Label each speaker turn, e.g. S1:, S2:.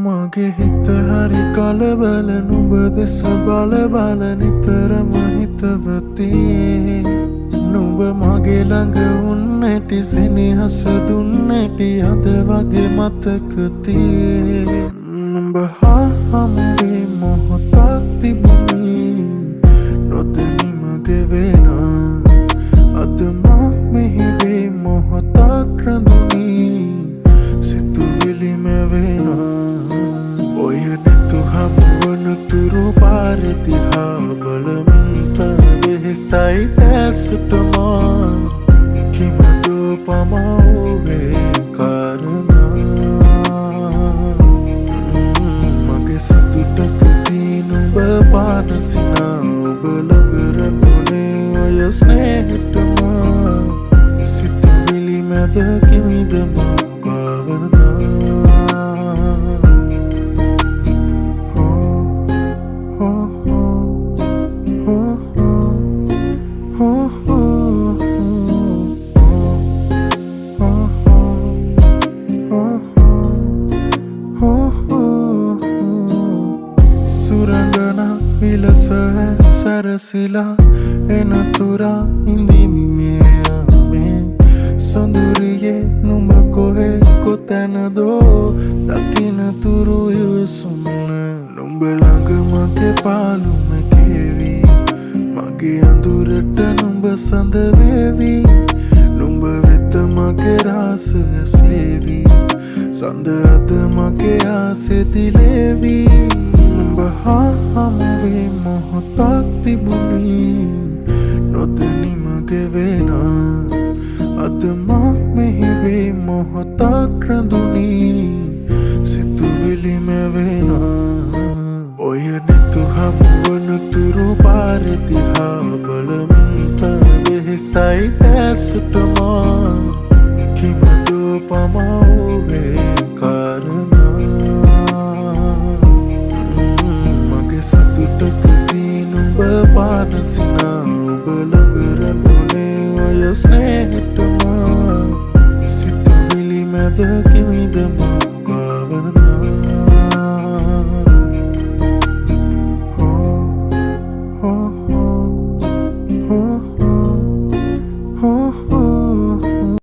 S1: මගේ හිත හරි කලබල නුඹ දෙස බල බල නිතරම හිතවතියි නුඹ මගේ ළඟ උන්නැටි සෙනෙහස දුන්නැටි අද වගේ මතක තියේ නුඹ හා හමුවේ මොහොතක් තිබුණි නොදැනී මගේ වෙනා අද මා මෙහි වේ මොහොතක් රැඳුනි සිතුවිලි මැවෙනා තුරු පාරදිහා බලමින් තවෙහෙසයි දැසටමා කිමදෝ පමවුවේ කාරණා මගේ සතුටකදී නුඹ පානසිනා ඔබ ළඟරතුනේ ඔය ස්නේහටමා සිතුවිලි මැද කිමිදමා භාවනා සුරංගනා විලස සැරසිලා එනතුරා ඉඳිමි මෙයාමේ සොඳුරියේ නුඹ කොහේ කොතැනදෝ දකිනතුරු ඉවසුම නුඹ ළඟ මගේ පාළුම කියවි මගේ අඳුරට නුඹ සඳ වේවි නුඹ වෙත මගේ රාසය සේවි සඳ අද මගේ ආසෙ දිලේවි නුඹ හා හමුවේ මොහොතක් තිබුණි නොදැනී මගේ වෙනා අද මා මෙහි වේ මොහොතක් රැඳුනි සිතුවිලි මැවෙනා ඔය නෙතු හමුවන තුරු පාරදිහා බලමින් තවෙහෙසයි දැසටමා කිමදෝ පමවුවේ කාරණා මගේ සතුටකදී නුඹ පානසිනා ඔබ ළඟරතුනේ ඔය ස්නේහටමා සිතුවිලි මැද කිමිදමා භාවනා